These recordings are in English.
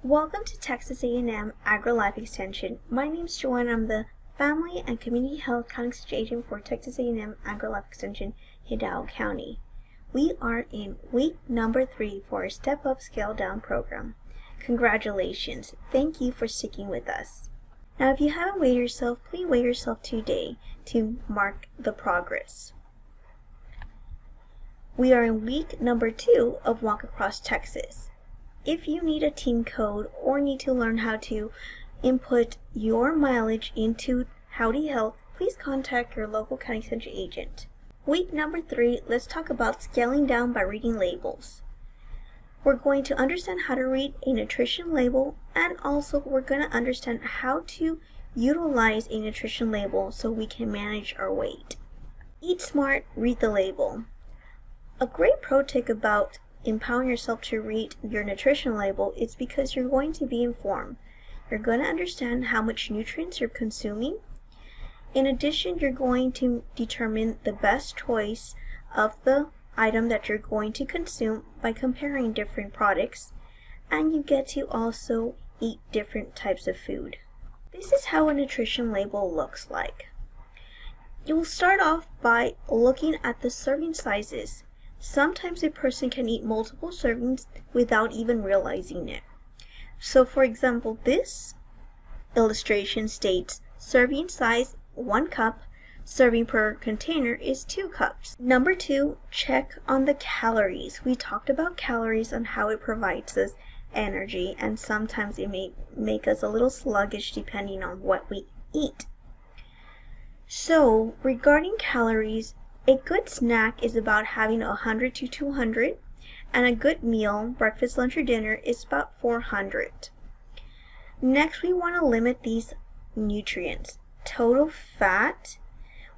Welcome to Texas A&M Agri-Life Extension. My name is Joanne. I'm the Family and Community Health County Extension Agent for Texas A&M Agri-Life Extension, Hidalgo County. We are in week number 3 for our Step Up, Scale Down program. Congratulations. Thank you for sticking with us. Now, if you haven't weighed yourself, please weigh yourself today to mark the progress. We are in week number 2 of Walk Across Texas. If you need a team code or need to learn how to input your mileage into Howdy Health, please contact your local county extension agent. Week number 3, let's talk about scaling down by reading labels. We're going to understand how to read a nutrition label, and also we're going to understand how to utilize a nutrition label so we can manage our weight. Eat smart, read the label. A great pro tip about empowering yourself to read your nutrition label is because you're going to be informed. You're going to understand how much nutrients you're consuming. In addition, you're going to determine the best choice of the item that you're going to consume by comparing different products, and you get to also eat different types of food. This is how a nutrition label looks like. You'll start off by looking at the serving sizes. Sometimes a person can eat multiple servings without even realizing it. So for example, this illustration states serving size 1 cup, serving per container is 2 cups. Number 2, check on the calories. We talked about calories and how it provides us energy, and sometimes it may make us a little sluggish depending on what we eat. So regarding calories, a good snack is about having 100 to 200, and a good meal, breakfast, lunch, or dinner, is about 400. Next, we want to limit these nutrients. Total fat,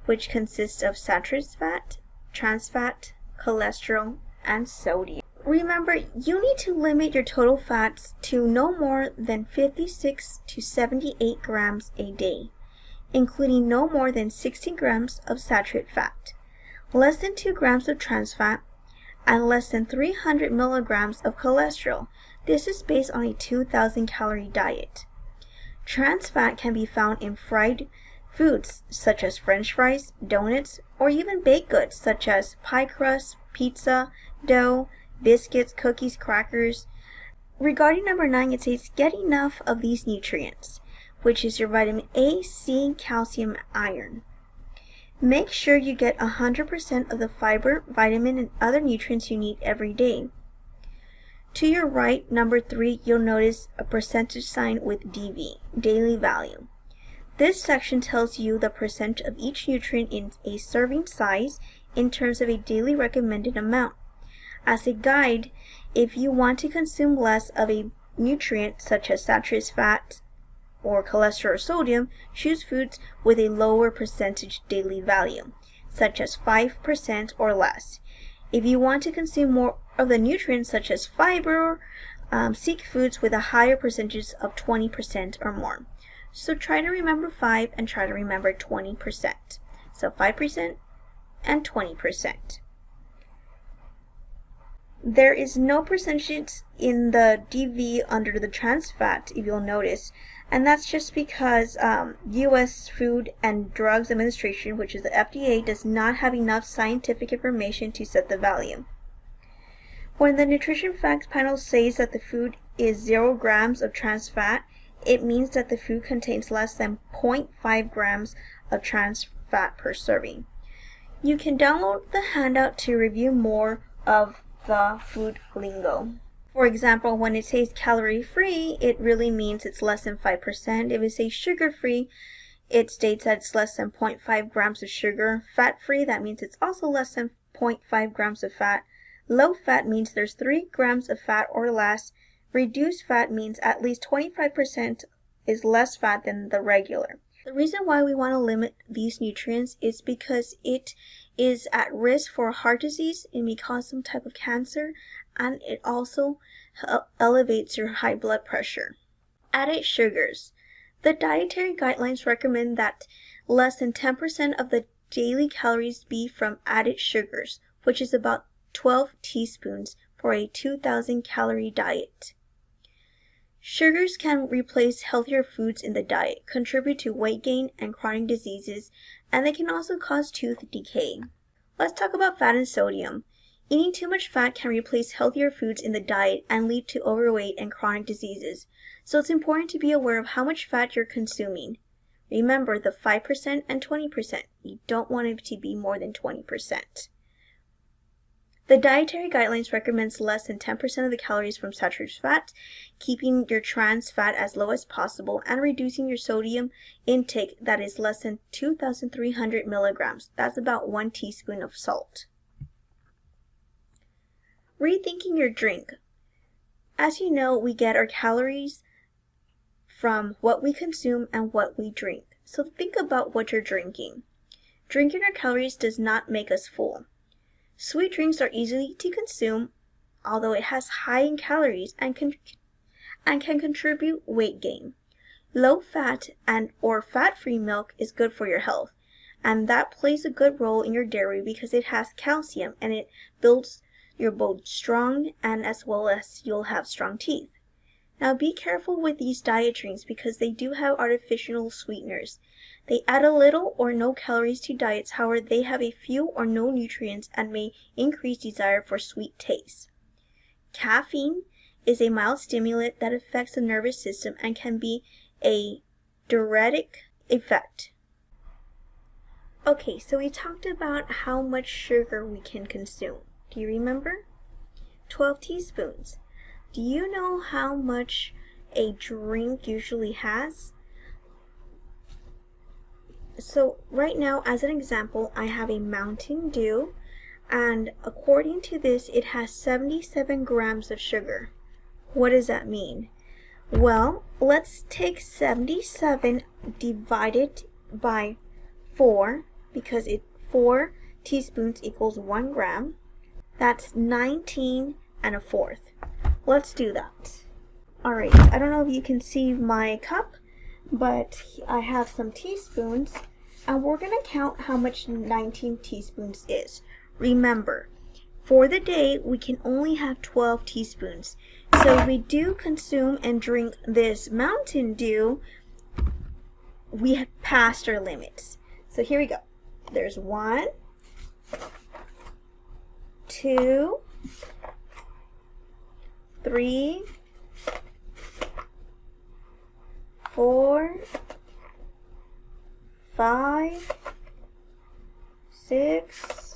which consists of saturated fat, trans fat, cholesterol, and sodium. Remember, you need to limit your total fats to no more than 56 to 78 grams a day, including no more than 60 grams of saturated fat, less than 2 grams of trans fat, and less than 300 milligrams of cholesterol. This is based on a 2,000 calorie diet. Trans fat can be found in fried foods such as French fries, donuts, or even baked goods such as pie crust, pizza, dough, biscuits, cookies, crackers. Regarding number 9, it says get enough of these nutrients, which is your vitamin A, C, calcium, iron. Make sure you get 100% of the fiber, vitamin, and other nutrients you need every day. To your right, number 3, you'll notice a percentage sign with DV, daily value. This section tells you the percent of each nutrient in a serving size in terms of a daily recommended amount. As a guide, if you want to consume less of a nutrient such as saturated fat or cholesterol or sodium, choose foods with a lower percentage daily value, such as 5% or less. If you want to consume more of the nutrients such as fiber, seek foods with a higher percentage of 20% or more. So try to remember 5 and try to remember 20%. So 5% and 20%. There is no percentage in the DV under the trans fat, if you'll notice, and that's just because U.S. Food and Drugs Administration, which is the FDA, does not have enough scientific information to set the value. When the nutrition facts panel says that the food is 0 grams of trans fat, it means that the food contains less than 0.5 grams of trans fat per serving. You can download the handout to review more of the food lingo. For example, when it says calorie-free, it really means it's less than 5%. If it says sugar-free, it states that it's less than 0.5 grams of sugar. Fat-free, that means it's also less than 0.5 grams of fat. Low-fat means there's 3 grams of fat or less. Reduced fat means at least 25% is less fat than the regular. The reason why we want to limit these nutrients is because it is at risk for heart disease, it may cause some type of cancer, and it also elevates your high blood pressure. Added sugars. The dietary guidelines recommend that less than 10% of the daily calories be from added sugars, which is about 12 teaspoons for a 2,000 calorie diet. Sugars can replace healthier foods in the diet, contribute to weight gain and chronic diseases, and they can also cause tooth decay. Let's talk about fat and sodium. Eating too much fat can replace healthier foods in the diet and lead to overweight and chronic diseases. So it's important to be aware of how much fat you're consuming. Remember the 5% and 20%. You don't want it to be more than 20%. The dietary guidelines recommends less than 10% of the calories from saturated fat, keeping your trans fat as low as possible, and reducing your sodium intake that is less than 2,300 milligrams. That's about 1 teaspoon of salt. Rethinking your drink. As you know, we get our calories from what we consume and what we drink. So think about what you're drinking. Drinking our calories does not make us full. Sweet drinks are easy to consume, although it has high in calories and can contribute weight gain. Low fat or fat-free milk is good for your health, and that plays a good role in your dairy because it has calcium and it builds your bones strong, and as well as you'll have strong teeth. Now be careful with these diet drinks because they do have artificial sweeteners. They add a little or no calories to diets, however they have a few or no nutrients and may increase desire for sweet taste. Caffeine is a mild stimulant that affects the nervous system and can be a diuretic effect. Okay, so we talked about how much sugar we can consume. Do you remember? 12 teaspoons. Do you know how much a drink usually has? So right now, as an example, I have a Mountain Dew, and according to this, it has 77 grams of sugar. What does that mean? Well, let's take 77 divided by 4, because 4 teaspoons equals 1 gram. That's 19 and a fourth. Let's do that. Alright, I don't know if you can see my cup, but I have some teaspoons, and we're going to count how much 19 teaspoons is. Remember, for the day, we can only have 12 teaspoons. So if we do consume and drink this Mountain Dew, we have passed our limits. So here we go. There's 1, 2, 3, 4, 5, 6,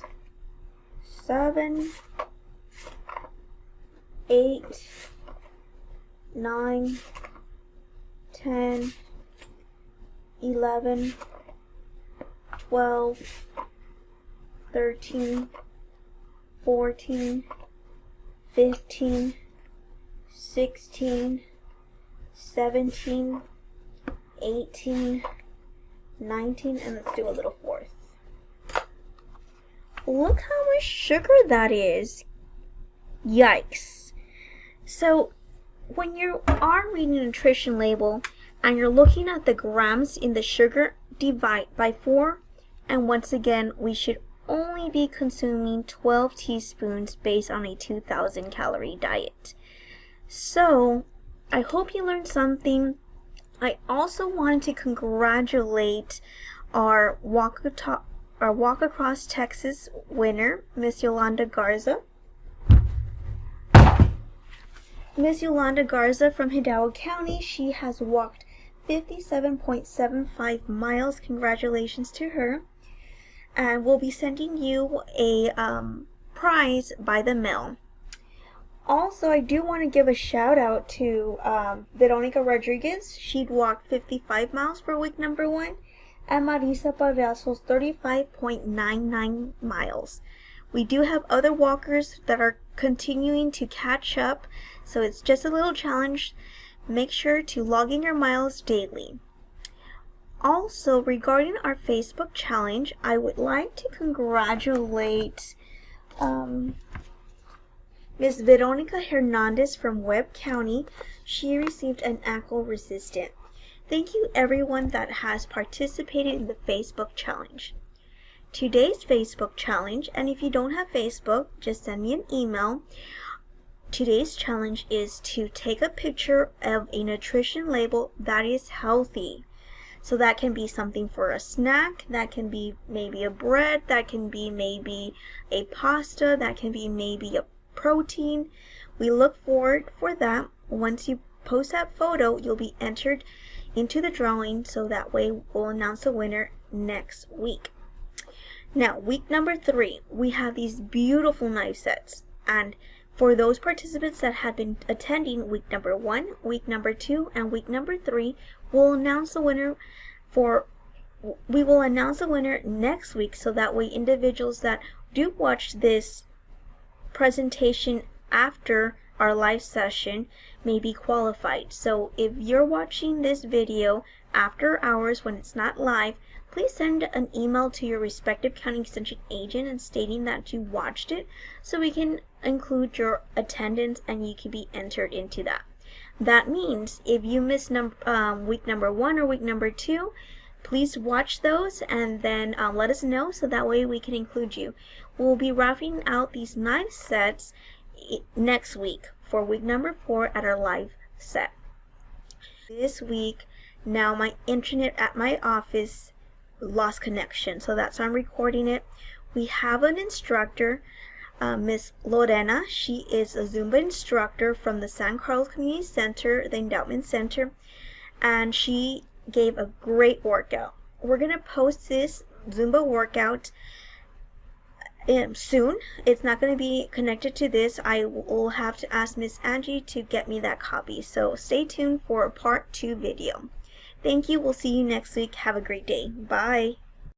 7, 8, 9, 10, 11, 12, 13, 14, 15, 16, 17, 18, 19, and let's do a little fourth. Look how much sugar that is. Yikes. So when you are reading a nutrition label and you're looking at the grams in the sugar, divide by 4, and once again we should only be consuming 12 teaspoons based on a 2,000 calorie diet. So I hope you learned something. I also wanted to congratulate our Walk Across Texas winner, Miss Yolanda Garza. Miss Yolanda Garza from Hidalgo County, she has walked 57.75 miles. Congratulations to her. And we'll be sending you a prize by the mail. Also, I do want to give a shout out to Veronica Rodriguez. She'd walked 55 miles for week number 1. And Marisa Padrazo's 35.99 miles. We do have other walkers that are continuing to catch up, so it's just a little challenge. Make sure to log in your miles daily. Also, regarding our Facebook challenge, I would like to congratulate Ms. Veronica Hernandez from Webb County. She received an ankle resistant. Thank you everyone that has participated in the Facebook challenge. Today's Facebook challenge, and if you don't have Facebook, just send me an email today's challenge is to take a picture of a nutrition label that is healthy. So that can be something for a snack, that can be maybe a bread, that can be maybe a pasta, that can be maybe a protein. We look forward for that. Once you post that photo, you'll be entered into the drawing, so that way we'll announce the winner next week. Now, week number 3, we have these beautiful knife sets, and for those participants that have been attending week number 1, week number 2, and week number 3, we will announce the winner next week, so that way individuals that do watch this presentation after our live session may be qualified. So if you're watching this video after hours when it's not live, please send an email to your respective county extension agent and stating that you watched it, so we can include your attendance and you can be entered into that. That means if you missed week number 1 or week number 2, please watch those and then let us know, so that way we can include you. We'll be wrapping out these knife sets next week for week number 4 at our live set. This week, now my internet at my office lost connection, so that's why I'm recording it. We have an instructor, Miss Lorena. She is a Zumba instructor from the San Carlos Community Center, the Endowment Center, and she gave a great workout. We're gonna post this Zumba workout soon. It's not going to be connected to this. I will have to ask Miss Angie to get me that copy, so stay tuned for a part 2 video. Thank you. We'll see you next week. Have a great day. Bye.